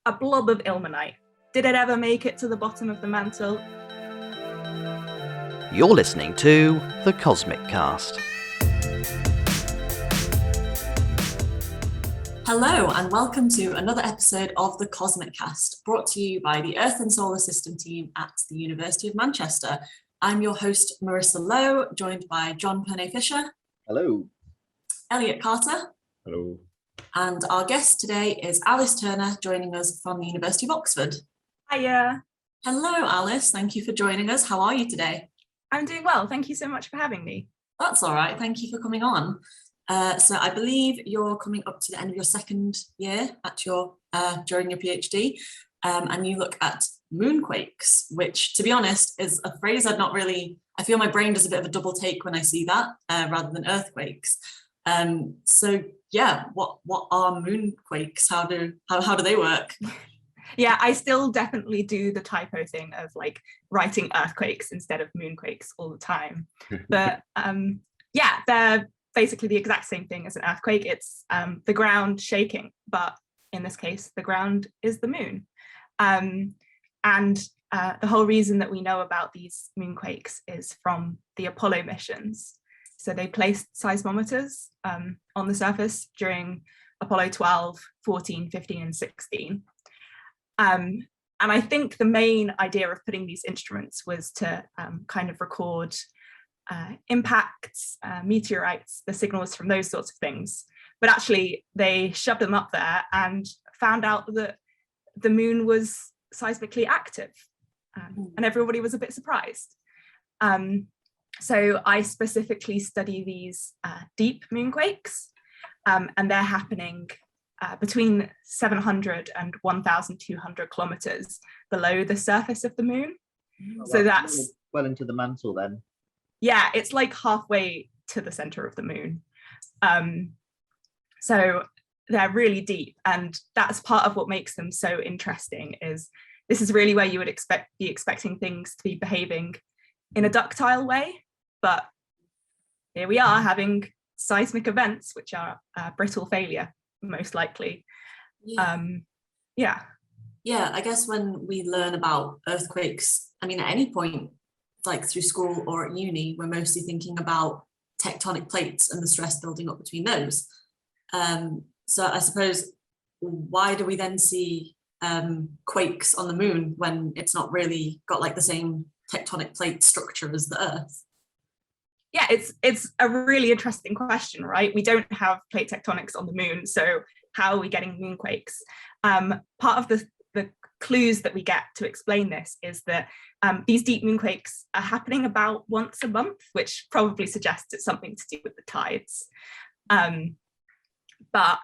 A blob of ilmenite. Did it ever make it to the bottom of the mantle? You're listening to The Cosmic Cast. Hello and welcome to another episode of The Cosmic Cast, brought to you by the Earth and Solar System team at the University of Manchester. I'm your host, Marissa Lowe, joined by John Pernay-Fisher. Hello. Elliot Carter. Hello. And our guest today is Alice Turner, joining us from the University of Oxford. Hiya. Hello, Alice. Thank you for joining us. How are you today? I'm doing well. Thank you so much for having me. That's all right. Thank you for coming on. So I believe you're coming up to the end of your second year at your during your PhD, and you look at moonquakes, which, to be honest, is a phrase I've not really. I feel my brain does a bit of a double take when I see that, rather than earthquakes. So yeah, what are moonquakes? How do they work? Yeah, I still definitely do the typo thing of like writing earthquakes instead of moonquakes all the time. But yeah, they're basically the exact same thing as an earthquake. It's the ground shaking, but in this case, the ground is the moon. And the whole reason that we know about these moonquakes is from the Apollo missions. So they placed seismometers on the surface during Apollo 12, 14, 15, and 16. And I think the main idea of putting these instruments was to kind of record impacts, meteorites, the signals from those sorts of things. But actually, they shoved them up there and found out that the moon was seismically active. And everybody was a bit surprised. So I specifically study these deep moonquakes, and they're happening between 700 and 1,200 kilometers below the surface of the moon. Oh, so that's well into the mantle then. Yeah, it's like halfway to the center of the moon. So they're really deep, and that's part of what makes them so interesting. Is this is really where you would be expecting things to be behaving in a ductile way, but here we are having seismic events which are brittle failure, most likely. Yeah. I guess when we learn about earthquakes, I mean, at any point, like through school or at uni, we're mostly thinking about tectonic plates and the stress building up between those. So I suppose, why do we then see quakes on the moon when it's not really got like the same tectonic plate structure as the Earth? Yeah, it's a really interesting question, right? We don't have plate tectonics on the moon, so how are we getting moonquakes? Part of the clues that we get to explain this is that these deep moonquakes are happening about once a month, which probably suggests it's something to do with the tides. But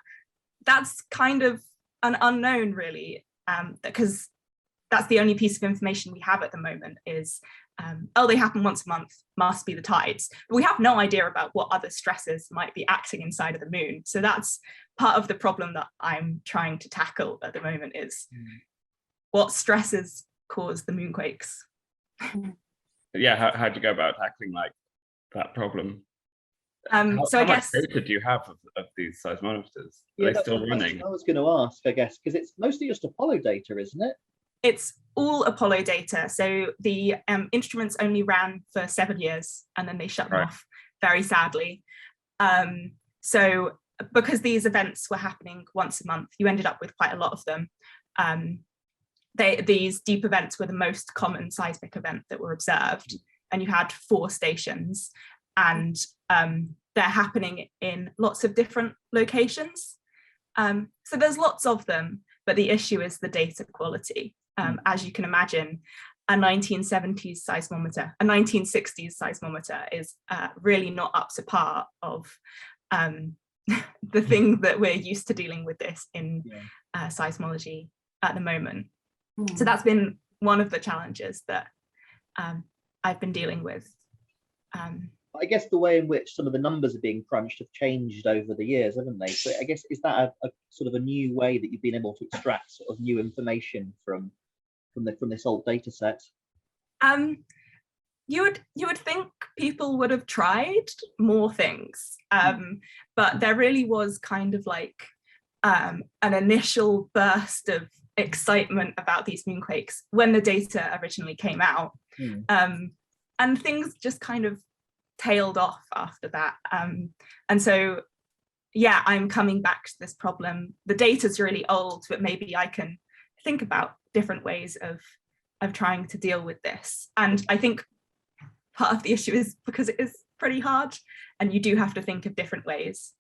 that's kind of an unknown, really, because that's the only piece of information we have at the moment is, they happen once a month, must be the tides. But we have no idea about what other stresses might be acting inside of the moon. So that's part of the problem that I'm trying to tackle at the moment is what stresses cause the moonquakes. Yeah, how'd you go about tackling like that problem? So I guess much data do you have of these seismometers? Are they still running? I was going to ask, I guess, because it's mostly just Apollo data, isn't it? It's all Apollo data. So the instruments only ran for 7 years and then they shut them off, very sadly. So because these events were happening once a month, you ended up with quite a lot of them. These deep events were the most common seismic event that were observed, and you had 4 stations, and they're happening in lots of different locations. So there's lots of them, but the issue is the data quality. As you can imagine, a 1970s seismometer, a 1960s seismometer is really not up to par of the thing that we're used to dealing with this in seismology at the moment. So that's been one of the challenges that I've been dealing with. I guess the way in which some of the numbers are being crunched have changed over the years, haven't they? So I guess, is that a sort of a new way that you've been able to extract sort of new information from this old data set? You would think people would have tried more things, but there really was kind of like an initial burst of excitement about these moonquakes when the data originally came out. And things just kind of tailed off after that. And so, yeah, I'm coming back to this problem. The data's really old, but maybe I can think about different ways of trying to deal with this. And I think part of the issue is because it is pretty hard and you do have to think of different ways.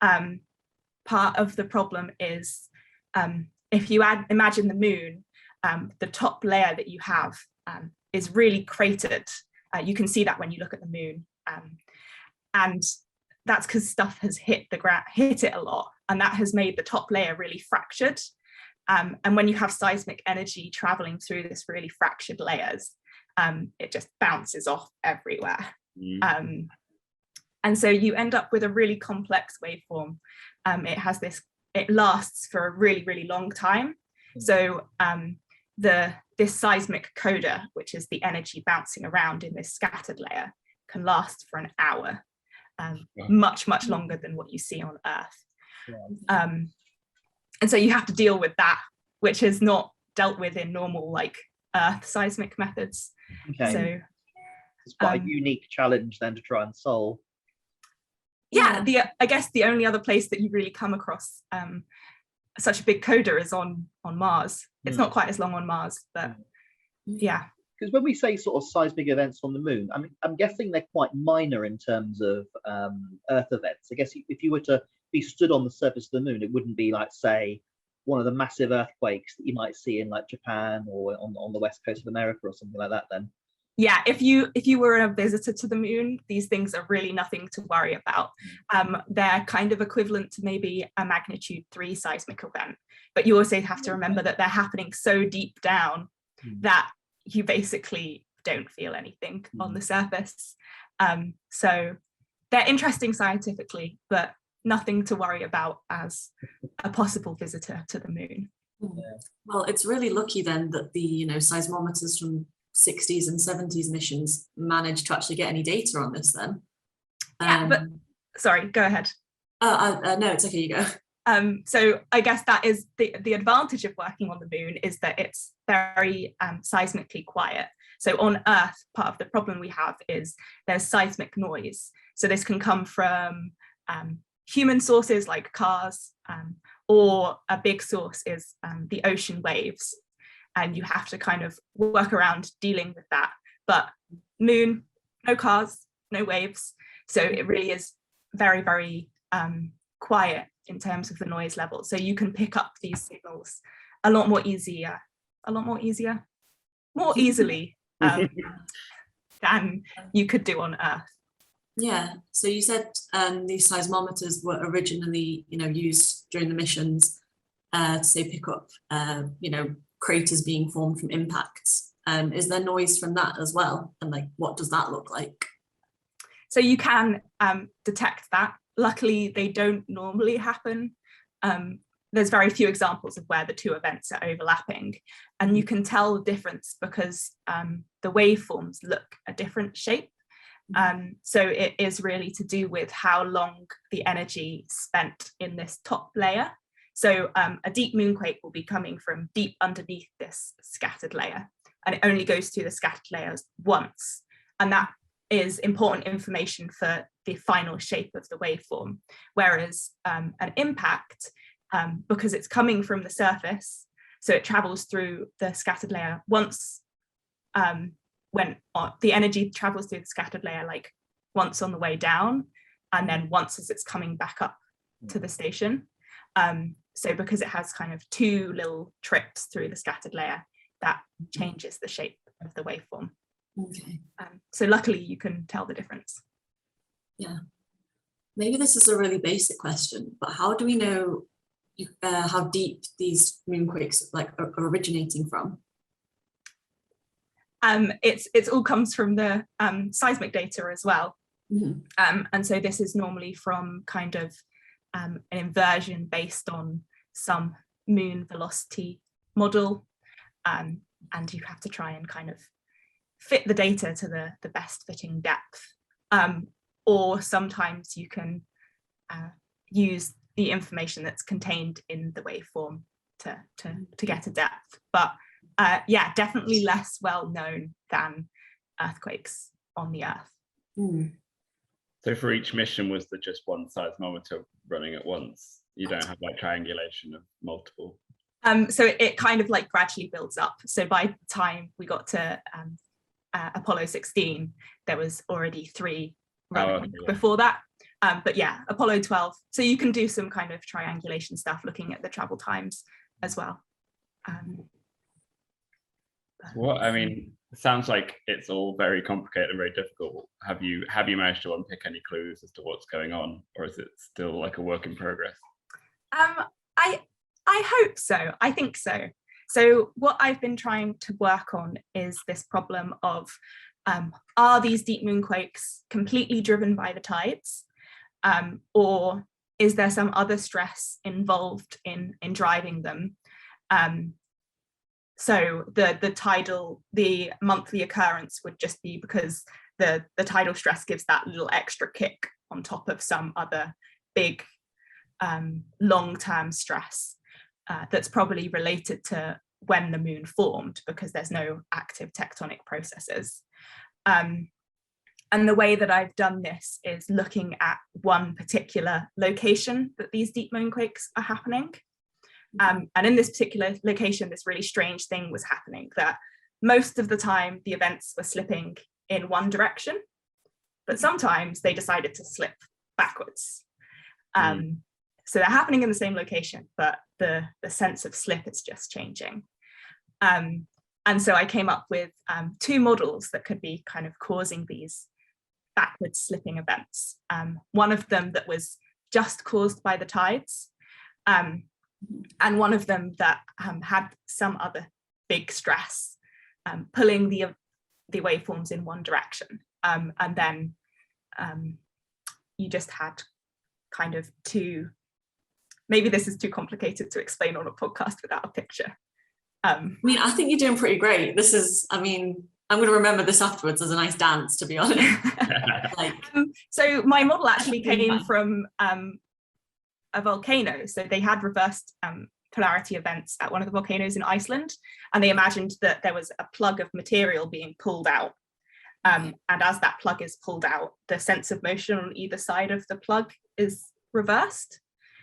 Part of the problem is if you imagine the moon, the top layer that you have is really cratered. You can see that when you look at the moon. And that's because stuff has hit it a lot, and that has made the top layer really fractured. And when you have seismic energy traveling through this really fractured layers, it just bounces off everywhere. And so you end up with a really complex waveform. It lasts for a really, really long time. So this seismic coda, which is the energy bouncing around in this scattered layer, can last for an hour, much, much longer than what you see on Earth. And so you have to deal with that, which is not dealt with in normal like Earth seismic methods. Okay. So it's quite a unique challenge then to try and solve. Yeah, I guess the only other place that you really come across such a big coda is on Mars. It's not quite as long on Mars, but yeah. Because when we say sort of seismic events on the moon, I mean, I'm guessing they're quite minor in terms of Earth events. I guess if you were to be stood on the surface of the moon, it wouldn't be like, say, one of the massive earthquakes that you might see in like Japan or on the west coast of America or something like that then. Yeah, if you were a visitor to the moon, these things are really nothing to worry about. They're kind of equivalent to maybe a magnitude 3 seismic event, but you also have to remember that they're happening so deep down that you basically don't feel anything on the surface. So they're interesting scientifically, but nothing to worry about as a possible visitor to the moon. Well, it's really lucky then that the seismometers from 60s and 70s missions managed to actually get any data on this then. Yeah, but sorry, go ahead. No, it's okay, you go. So I guess that is the advantage of working on the moon is that it's very seismically quiet. So on Earth, part of the problem we have is there's seismic noise. So this can come from human sources like cars, or a big source is the ocean waves. And you have to kind of work around dealing with that. But moon, no cars, no waves. So it really is very, very quiet in terms of the noise level. So you can pick up these signals more easily than you could do on Earth. Yeah, so you said these seismometers were originally, used during the missions to say pick up, craters being formed from impacts. Is there noise from that as well? And like, what does that look like? So you can detect that. Luckily, they don't normally happen. There's very few examples of where the two events are overlapping. And you can tell the difference because the waveforms look a different shape. So it is really to do with how long the energy spent in this top layer. So a deep moonquake will be coming from deep underneath this scattered layer, and it only goes through the scattered layers once. And that is important information for the final shape of the waveform. Whereas an impact, because it's coming from the surface, so it travels through the scattered layer once, when the energy travels through the scattered layer, like once on the way down, and then once as it's coming back up to the station. So because it has kind of two little trips through the scattered layer, that changes the shape of the waveform. Okay. So luckily you can tell the difference. Yeah. Maybe this is a really basic question, but how do we know how deep these moonquakes are originating from? It all comes from the seismic data as well. And so this is normally from kind of an inversion based on some moon velocity model, and you have to try and kind of fit the data to the best fitting depth, or sometimes you can use the information that's contained in the waveform to get a depth. But yeah, definitely less well known than earthquakes on the Earth. So for each mission, was there just one seismometer running at once? You don't have like triangulation of multiple? So it kind of like gradually builds up. So by the time we got to Apollo 16, there was already 3 running before that. But yeah, Apollo 12. So you can do some kind of triangulation stuff looking at the travel times as well. What I mean, it sounds like it's all very complicated and very difficult. Have you managed to unpick any clues as to what's going on, or is it still like a work in progress? I hope so. I think so. So what I've been trying to work on is this problem of are these deep moonquakes completely driven by the tides, or is there some other stress involved in driving them? So the monthly occurrence would just be because the tidal stress gives that little extra kick on top of some other big long-term stress that's probably related to when the moon formed, because there's no active tectonic processes. And the way that I've done this is looking at one particular location that these deep moonquakes are happening. And in this particular location, this really strange thing was happening, that most of the time the events were slipping in one direction, but sometimes they decided to slip backwards. So they're happening in the same location, but the sense of slip is just changing. And so I came up with 2 models that could be kind of causing these backwards slipping events. One of them that was just caused by the tides, and one of them that had some other big stress pulling the waveforms in one direction. And then you just had kind of 2, maybe this is too complicated to explain on a podcast without a picture. I mean, I think you're doing pretty great. This is, I mean, I'm going to remember this afterwards as a nice dance, to be honest. So my model actually came from a volcano. So they had reversed polarity events at one of the volcanoes in Iceland, and they imagined that there was a plug of material being pulled out. And as that plug is pulled out, the sense of motion on either side of the plug is reversed.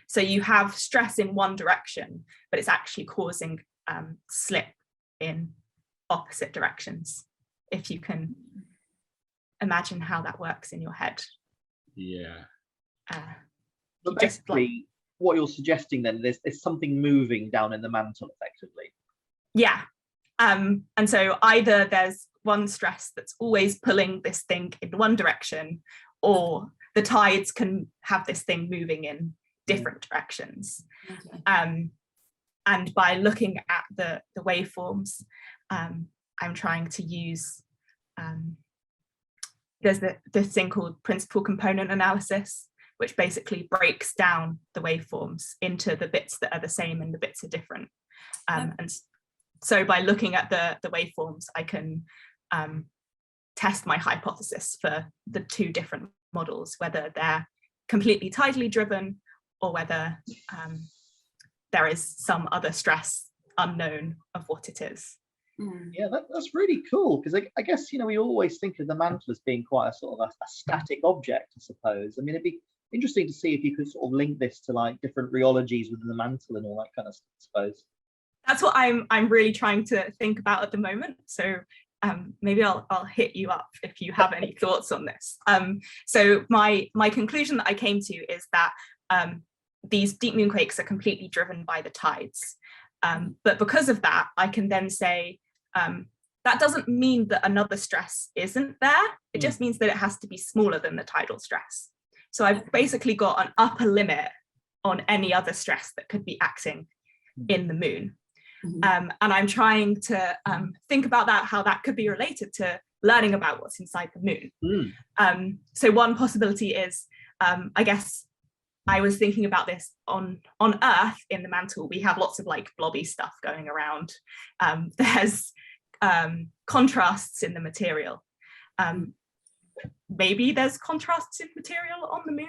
So you have stress in one direction, but it's actually causing slip in opposite directions, if you can imagine how that works in your head. Yeah. But basically, what you're suggesting then, there's something moving down in the mantle, effectively. Yeah. And so either there's one stress that's always pulling this thing in one direction, or the tides can have this thing moving in different directions. Okay. And by looking at the waveforms, I'm trying to use, there's this thing called principal component analysis, which basically breaks down the waveforms into the bits that are the same and the bits are different. And so by looking at the waveforms, I can test my hypothesis for the 2 different models, whether they're completely tidally driven or whether there is some other stress unknown of what it is. Yeah, that's really cool, because I guess, we always think of the mantle as being quite a sort of a static object, I suppose. I mean, it'd be interesting to see if you could sort of link this to like different rheologies within the mantle and all that kind of stuff, I suppose. That's what I'm really trying to think about at the moment. So maybe I'll hit you up if you have any thoughts on this. So my conclusion that I came to is that these deep moonquakes are completely driven by the tides. But because of that, I can then say, that doesn't mean that another stress isn't there. It just means that it has to be smaller than the tidal stress. So I've basically got an upper limit on any other stress that could be acting in the moon. And I'm trying to think about that, how that could be related to learning about what's inside the moon. So one possibility is, I guess, I was thinking about this on Earth in the mantle. We have lots of like blobby stuff going around. There's contrasts in the material. Maybe there's contrasts in material on the moon.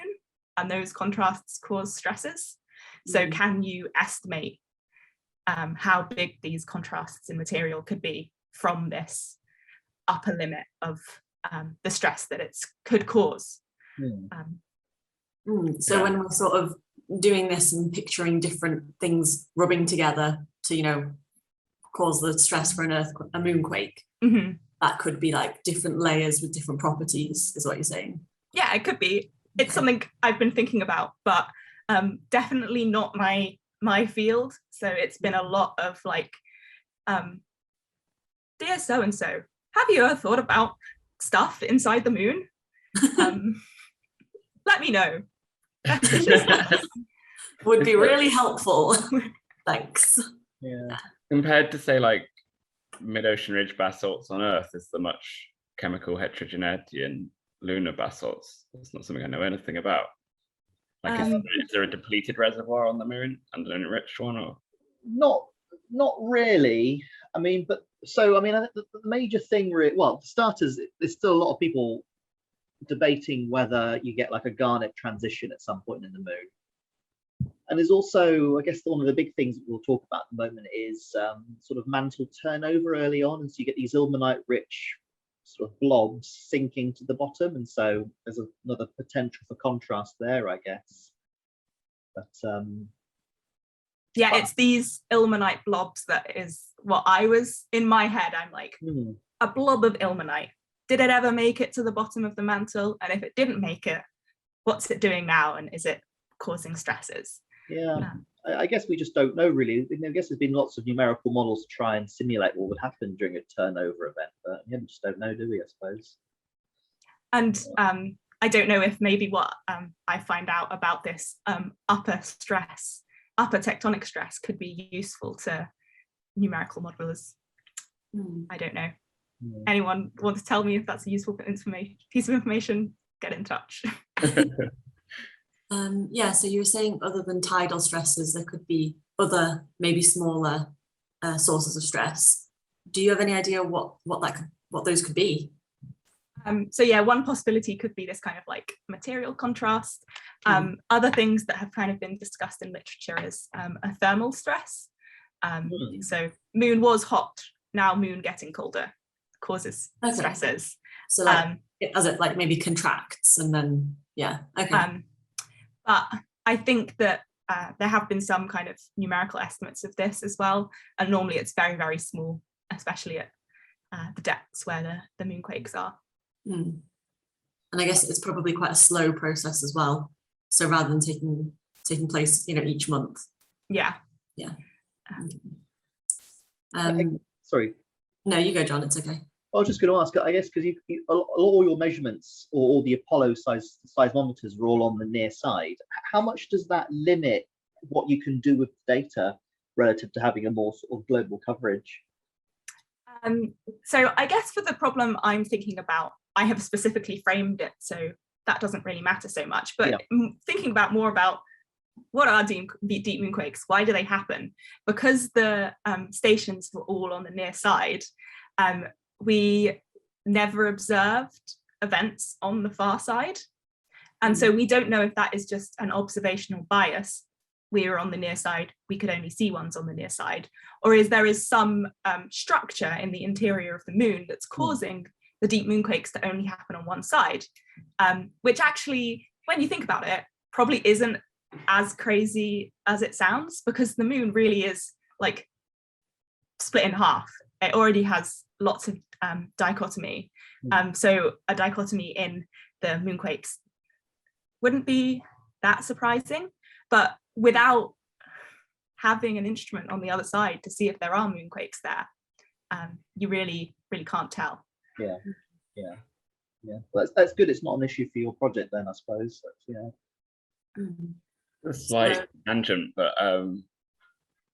and those contrasts cause stresses. So can you estimate how big these contrasts in material could be from this upper limit of the stress that it could cause? So when we're sort of doing this and picturing different things rubbing together to, you know, cause the stress for a moonquake, that could be like different layers with different properties, is what you're saying? Yeah, it could be. It's something I've been thinking about, but definitely not my field. So it's been a lot of like, dear so-and-so, have you ever thought about stuff inside the moon? Let me know. Would be really helpful. Thanks. Yeah. Compared to say like mid-ocean ridge basalts on Earth, is there much chemical heterogeneity in lunar basalts? It's not something I know anything about. Like, is there a depleted reservoir on the moon and an enriched one, or? Not really. I mean, but so I mean, the major thing, well, for starters, there's still a lot of people debating whether you get like a garnet transition at some point in the moon. And there's also, I guess, one of the big things that we'll talk about at the moment is sort of mantle turnover early on, and so you get these ilmenite-rich sort of blobs sinking to the bottom, and so there's another potential for contrast there, I guess. But yeah, it's these ilmenite blobs that is what I was in my head. I'm like, a blob of ilmenite. Did it ever make it to the bottom of the mantle? And if it didn't make it, what's it doing now? And is it causing stresses? Yeah, I guess we just don't know really. I guess there's been lots of numerical models to try and simulate what would happen during a turnover event, but yeah, we just don't know, do we, I suppose? And I don't know if maybe what I find out about this upper tectonic stress could be useful to numerical modelers. I don't know. Anyone want to tell me if that's a useful piece of information? Get in touch. Yeah, so you were saying other than tidal stresses, there could be other, maybe smaller sources of stress. Do you have any idea what those could be? So yeah, one possibility could be this kind of like material contrast. Other things that have kind of been discussed in literature is a thermal stress. So moon was hot, now moon getting colder causes stresses. So like, as it like maybe contracts and then, yeah, okay. But I think that there have been some kind of numerical estimates of this as well. And normally it's very, very small, especially at the depths where the moonquakes are. And I guess it's probably quite a slow process as well. So rather than taking place, you know, each month. Yeah. Yeah. Sorry. No, you go, John. It's okay. I was just going to ask, I guess, because all your measurements or all the Apollo seismometers are all on the near side. How much does that limit what you can do with the data relative to having a more sort of global coverage? So I guess for the problem I'm thinking about, I have specifically framed it, so that doesn't really matter so much. But thinking more about what are deep moonquakes, why do they happen? Because the stations were all on the near side, we never observed events on the far side. And so we don't know if that is just an observational bias. We were on the near side, we could only see ones on the near side. Or there is some structure in the interior of the moon that's causing the deep moonquakes to only happen on one side, which actually, when you think about it, probably isn't as crazy as it sounds, because the moon really is like split in half. It already has lots of dichotomy. So a dichotomy in the moonquakes wouldn't be that surprising, but without having an instrument on the other side to see if there are moonquakes there, you really can't tell. Yeah. Well, that's good. It's not an issue for your project then, I suppose. A slight tangent, but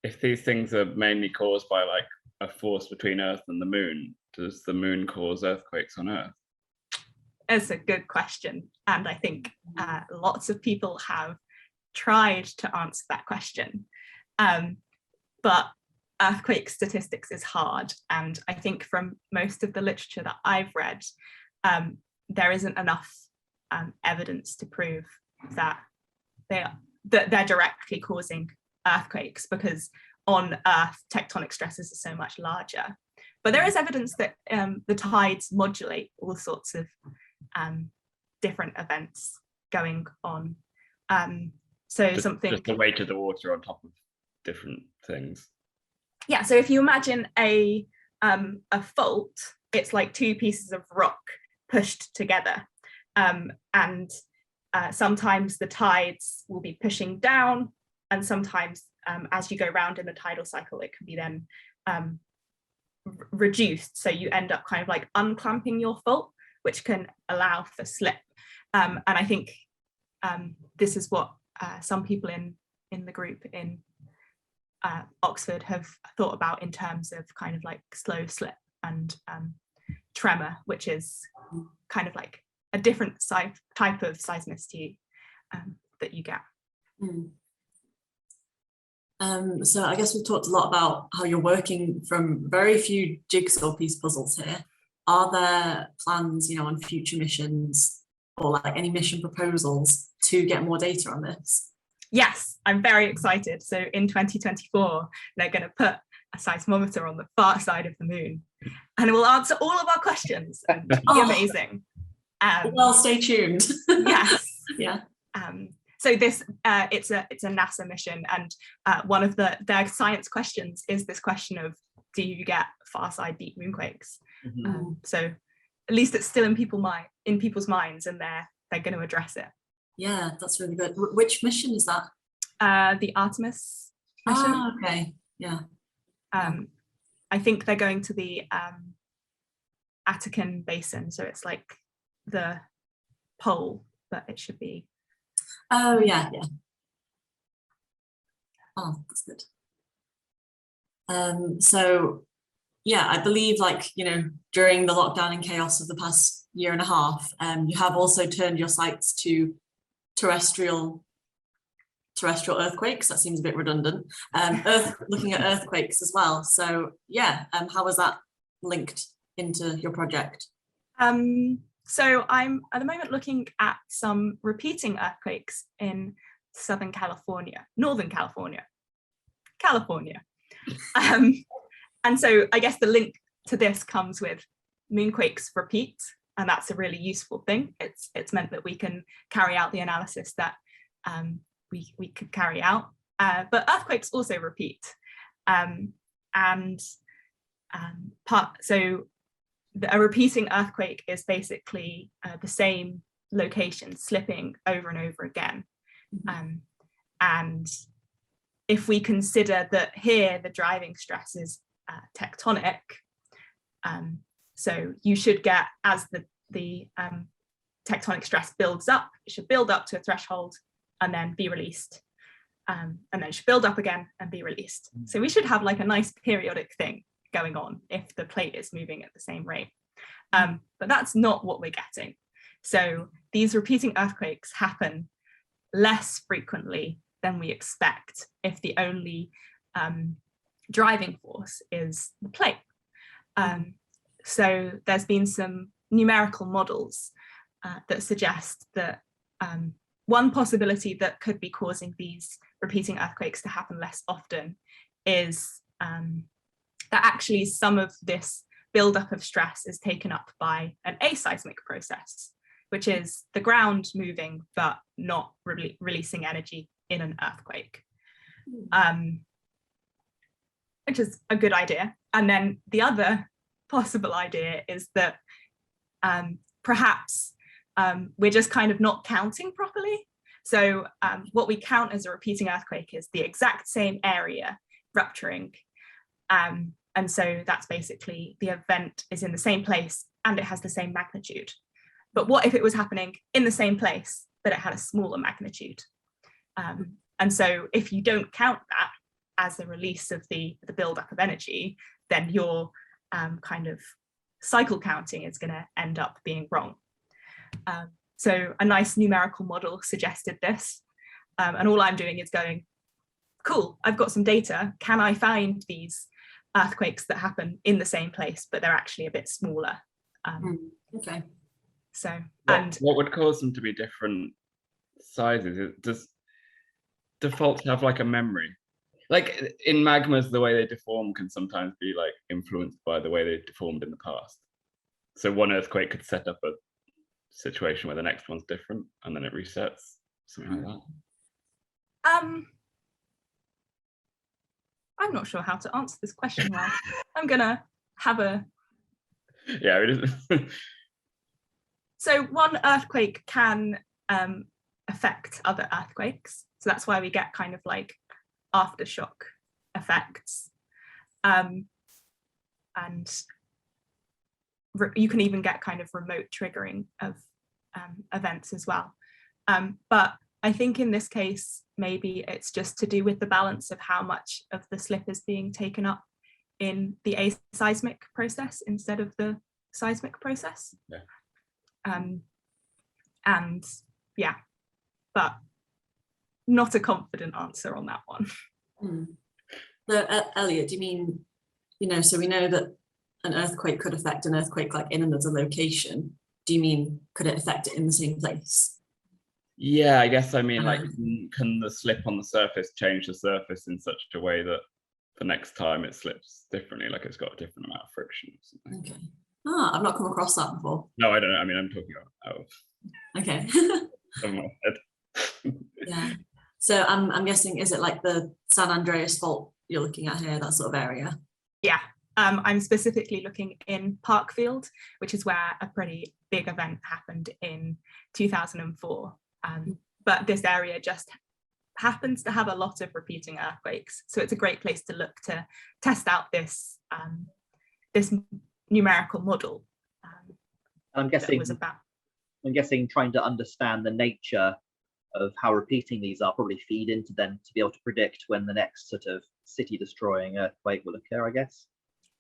if these things are mainly caused by like a force between Earth and the moon, does the moon cause earthquakes on Earth? It's a good question, and I think lots of people have tried to answer that question, but earthquake statistics is hard, and I think from most of the literature that I've read, there isn't enough evidence to prove that they're directly causing earthquakes, because on Earth tectonic stresses are so much larger. But there is evidence that the tides modulate all sorts of different events going on. So Just the weight of the water on top of different things. Yeah, so if you imagine a fault, it's like two pieces of rock pushed together, and sometimes the tides will be pushing down, and sometimes as you go round in the tidal cycle, it can be then reduced, so you end up kind of like unclamping your fault, which can allow for slip. And I think this is what some people in the group in Oxford have thought about in terms of kind of like slow slip and tremor, which is kind of like a different type of seismicity that you get. So I guess we've talked a lot about how you're working from very few jigsaw piece puzzles here. Are there plans, on future missions or like any mission proposals to get more data on this? Yes, I'm very excited. So in 2024, they're going to put a seismometer on the far side of the moon, and it will answer all of our questions and be amazing. Well, stay tuned. Yes. Yeah. So this it's a NASA mission, and one of their science questions is this question of, do you get far side deep moonquakes? So at least it's still in people's minds, and they're going to address it. Yeah, that's really good. Which mission is that? The Artemis mission. Ah, okay. Yeah. I think they're going to the Attican Basin, so it's like the pole, but it should be. Oh yeah. Oh, that's good. So yeah, I believe during the lockdown and chaos of the past year and a half, you have also turned your sights to terrestrial earthquakes. That seems a bit redundant. Looking at earthquakes as well. So yeah, how was that linked into your project? So I'm at the moment looking at some repeating earthquakes in Northern California. And so I guess the link to this comes with moonquakes repeat, and that's a really useful thing. It's meant that we can carry out the analysis that we could carry out, but earthquakes also repeat, so a repeating earthquake is basically the same location slipping over and over again. And if we consider that here the driving stress is tectonic, so you should get, as the tectonic stress builds up, it should build up to a threshold and then be released, and then it should build up again and be released. So we should have like a nice periodic thing going on if the plate is moving at the same rate. But that's not what we're getting. So these repeating earthquakes happen less frequently than we expect if the only driving force is the plate. So there's been some numerical models that suggest that one possibility that could be causing these repeating earthquakes to happen less often is that actually some of this buildup of stress is taken up by an aseismic process, which is the ground moving but not releasing energy in an earthquake, which is a good idea. And then the other possible idea is that perhaps we're just kind of not counting properly. So what we count as a repeating earthquake is the exact same area rupturing. And so that's basically the event is in the same place and it has the same magnitude. But what if it was happening in the same place, but it had a smaller magnitude? And so if you don't count that as a release of the buildup of energy, then your kind of cycle counting is going to end up being wrong. So a nice numerical model suggested this. And all I'm doing is going, cool, I've got some data. Can I find these earthquakes that happen in the same place, but they're actually a bit smaller? Okay. So, what would cause them to be different sizes? defaults have like a memory? Like in magmas, the way they deform can sometimes be like influenced by the way they deformed in the past. So one earthquake could set up a situation where the next one's different and then it resets, something like that. I'm not sure how to answer this question well. I'm gonna have a... Yeah, it is. So one earthquake can affect other earthquakes. So that's why we get kind of like aftershock effects. And you can even get kind of remote triggering of events as well. But I think in this case, maybe it's just to do with the balance of how much of the slip is being taken up in the aseismic process instead of the seismic process. Yeah. And yeah, but not a confident answer on that one. So Elliot, do you mean, so we know that an earthquake could affect an earthquake like in another location. Do you mean could it affect it in the same place? Yeah, I guess I mean like can the slip on the surface change the surface in such a way that the next time it slips differently, like it's got a different amount of friction or something? Okay. I've not come across that before. No, I don't know. I mean, I'm talking out of Okay. my head. Yeah. So I'm guessing, is it like the San Andreas fault you're looking at here, that sort of area? Yeah. I'm specifically looking in Parkfield, which is where a pretty big event happened in 2004. But this area just happens to have a lot of repeating earthquakes. So it's a great place to look to test out this numerical model. I'm guessing trying to understand the nature of how repeating these are probably feed into them to be able to predict when the next sort of city destroying earthquake will occur, I guess.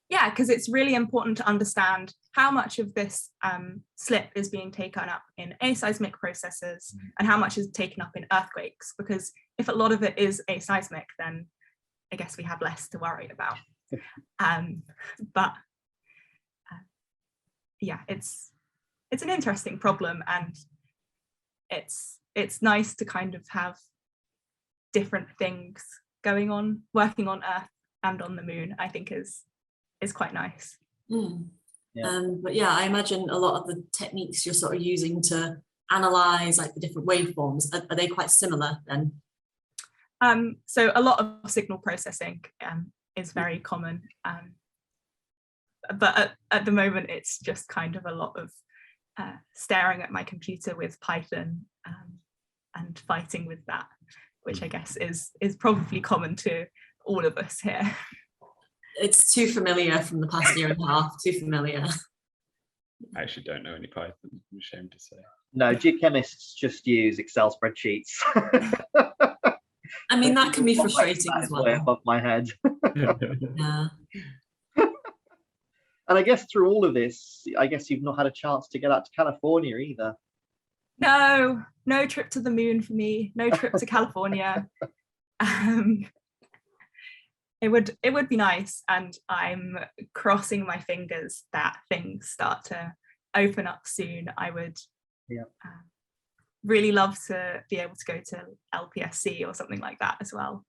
Yeah, because it's really important to understand how much of this slip is being taken up in aseismic processes and how much is taken up in earthquakes, because if a lot of it is aseismic, then I guess we have less to worry about. But yeah, it's an interesting problem, and it's nice to kind of have different things going on, working on Earth and on the moon, I think is quite nice. Yeah. But yeah, I imagine a lot of the techniques you're sort of using to analyze like the different waveforms, are they quite similar then? So a lot of signal processing is very common, but at the moment it's just kind of a lot of staring at my computer with Python and fighting with that, which I guess is probably common to all of us here. It's too familiar from the past year and a half, too familiar. I actually don't know any Python, I'm ashamed to say. No, geochemists just use Excel spreadsheets. I mean, that can be frustrating as well. Way above my head. Yeah. And I guess through all of this, I guess you've not had a chance to get out to California either. No trip to the moon for me, no trip to California. It would be nice, and I'm crossing my fingers that things start to open up soon. I would really love to be able to go to LPSC or something like that as well.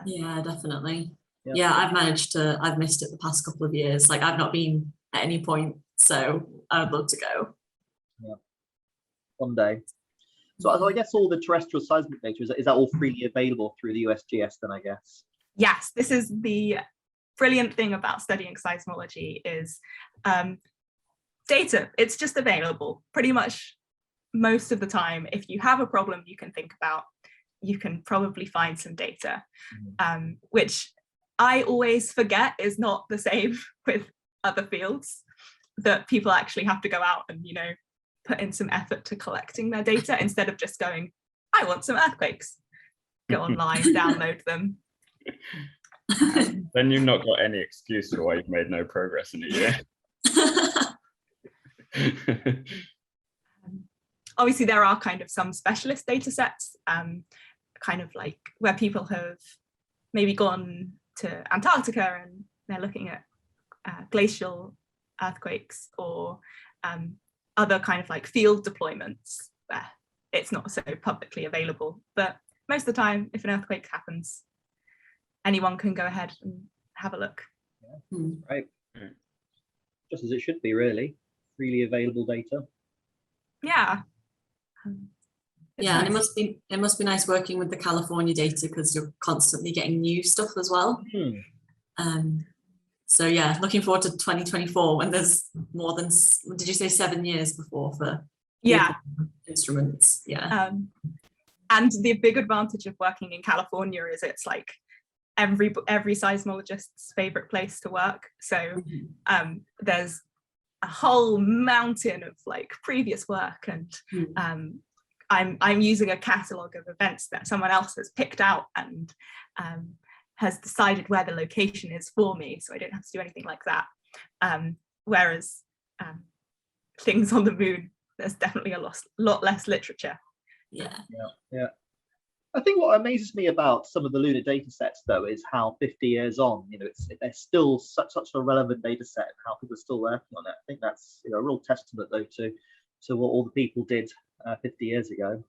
Yeah, definitely. Yeah, I've missed it the past couple of years. Like I've not been at any point, so I would love to go. Yeah, one day. So I guess all the terrestrial seismic data, is that all freely available through the USGS then, I guess? Yes, this is the brilliant thing about studying seismology is data. It's just available pretty much most of the time. If you have a problem you can think about, you can probably find some data, which I always forget is not the same with other fields, that people actually have to go out and, put in some effort to collecting their data instead of just going, I want some earthquakes. Go online, download them. Then you've not got any excuse for why you've made no progress in a year. Obviously, there are kind of some specialist data sets, kind of like where people have maybe gone to Antarctica and they're looking at glacial earthquakes, or other kind of like field deployments where it's not so publicly available. But most of the time, if an earthquake happens, anyone can go ahead and have a look. Right. Just as it should be, really. Freely available data. Yeah. Yeah, and it must be nice working with the California data because you're constantly getting new stuff as well. So yeah, looking forward to 2024 when there's more than, did you say 7 years before for instruments? Yeah. And the big advantage of working in California is it's like every seismologist's favorite place to work. So there's a whole mountain of like previous work, and I'm using a catalogue of events that someone else has picked out and has decided where the location is for me, so I don't have to do anything like that. Whereas things on the moon, there's definitely a lot less literature. Yeah. I think what amazes me about some of the lunar data sets, though, is how 50 years on, they're still such a relevant data set, and how people are still working on it. I think that's a real testament, though, to what all the people did 50 years ago.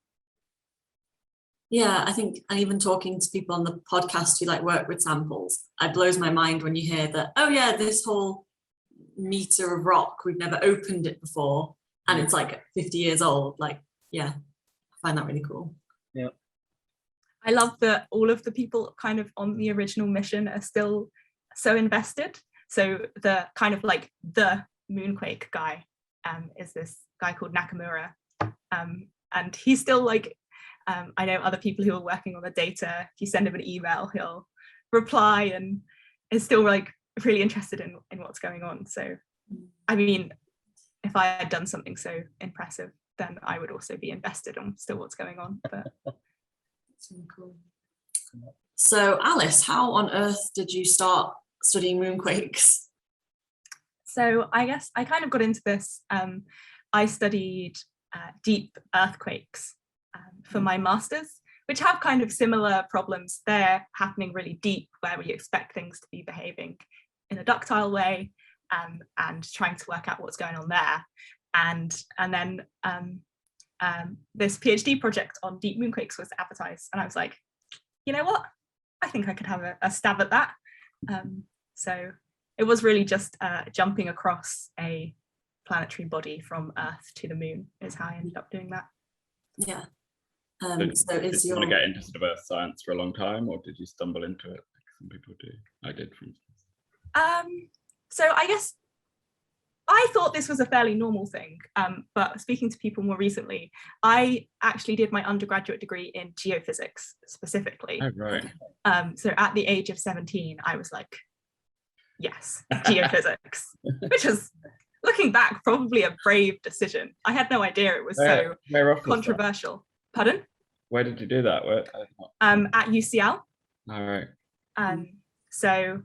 Yeah, I think, and even talking to people on the podcast who like work with samples, it blows my mind when you hear that, oh yeah, this whole meter of rock, we've never opened it before, and it's like 50 years old. Like, yeah, I find that really cool. Yeah. I love that all of the people kind of on the original mission are still so invested. So the kind of like the moonquake guy is this guy called Nakamura. And he's still like, I know other people who are working on the data, if you send him an email, he'll reply and is still like really interested in what's going on. So, I mean, if I had done something so impressive, then I would also be invested on still what's going on. But so cool. So Alice, how on earth did you start studying moonquakes? So I guess I kind of got into this. I studied deep earthquakes for my master's, which have kind of similar problems. They're happening really deep, where we expect things to be behaving in a ductile way, and trying to work out what's going on there. And then this PhD project on deep moonquakes was advertised, and I was like, you know what? I think I could have a stab at that. So it was really just jumping across a planetary body from Earth to the moon is how I ended up doing that. Yeah. So did you want to get into sort of earth science for a long time, or did you stumble into it like some people do? I did, for instance. So I guess I thought this was a fairly normal thing, but speaking to people more recently, I actually did my undergraduate degree in geophysics specifically. Oh, right. So at the age of 17, I was like, yes, geophysics, which is, looking back, probably a brave decision. I had no idea it was so controversial. Pardon? Where did you do that? At UCL. All right. So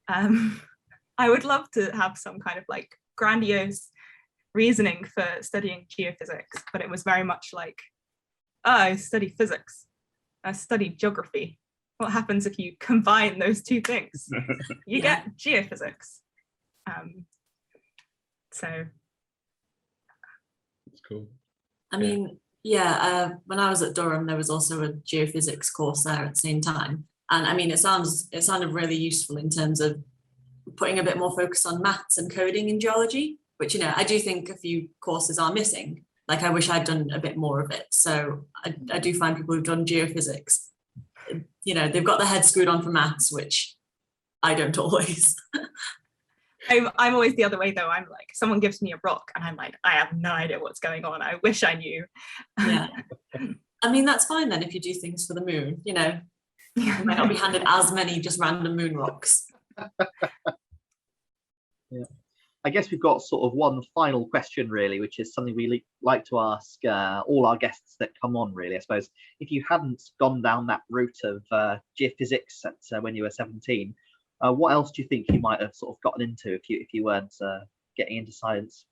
I would love to have some kind of like grandiose reasoning for studying geophysics, but it was very much like, oh, I study physics, I study geography. What happens if you combine those two things? You get geophysics. So that's cool. I mean, yeah, when I was at Durham, there was also a geophysics course there at the same time. And I mean, it sounded really useful in terms of putting a bit more focus on maths and coding in geology, which, I do think a few courses are missing. Like, I wish I'd done a bit more of it. So I do find people who've done geophysics, they've got their head screwed on for maths, which I don't always. I'm always the other way, though. I'm like, someone gives me a rock and I'm like, I have no idea what's going on. I wish I knew. Yeah. I mean, that's fine then if you do things for the moon, you might not be handed as many just random moon rocks. Yeah. I guess we've got sort of one final question, really, which is something we like to ask all our guests that come on, really. I suppose if you hadn't gone down that route of geophysics when you were 17, what else do you think you might have sort of gotten into if you weren't getting into science?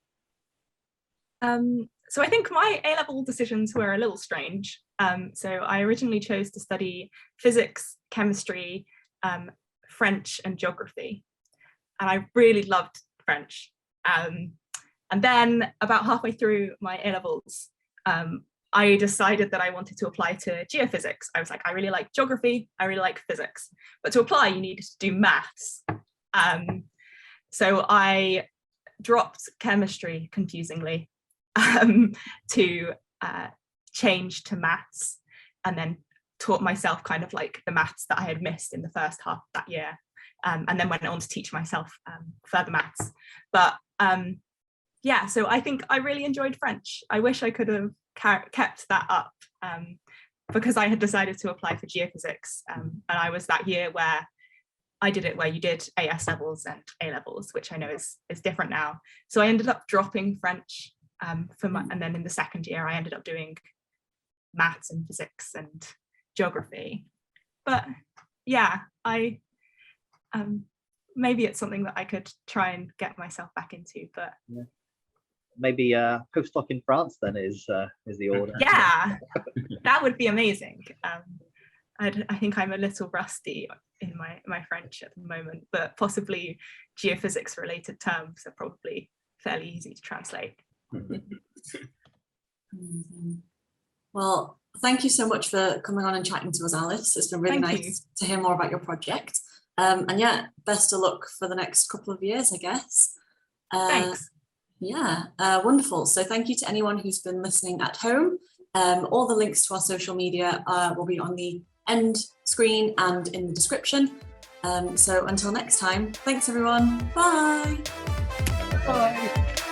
So I think my A-level decisions were a little strange. So I originally chose to study physics, chemistry, French and geography. And I really loved French. And then about halfway through my A-levels, I decided that I wanted to apply to geophysics. I was like, I really like geography, I really like physics, but to apply, you need to do maths. So I dropped chemistry, confusingly, to change to maths, and then taught myself kind of like the maths that I had missed in the first half of that year, and then went on to teach myself further maths. But yeah, so I think I really enjoyed French. I wish I could have kept that up, because I had decided to apply for geophysics, and I was that year where I did it where you did AS levels and A levels, which I know is different now. So I ended up dropping French and then in the second year I ended up doing maths and physics and geography. But yeah, I maybe it's something that I could try and get myself back into, but yeah. Maybe postdoc in France then is the order. Yeah, that would be amazing. I think I'm a little rusty in my French at the moment, but possibly geophysics related terms are probably fairly easy to translate. Well, thank you so much for coming on and chatting to us, Alice. It's been really nice to hear more about your project. And yeah, best of luck for the next couple of years, I guess. Thanks. Yeah, wonderful. So thank you to anyone who's been listening at home. All the links to our social media will be on the end screen and in the description. So until next time, thanks everyone. Bye. Bye.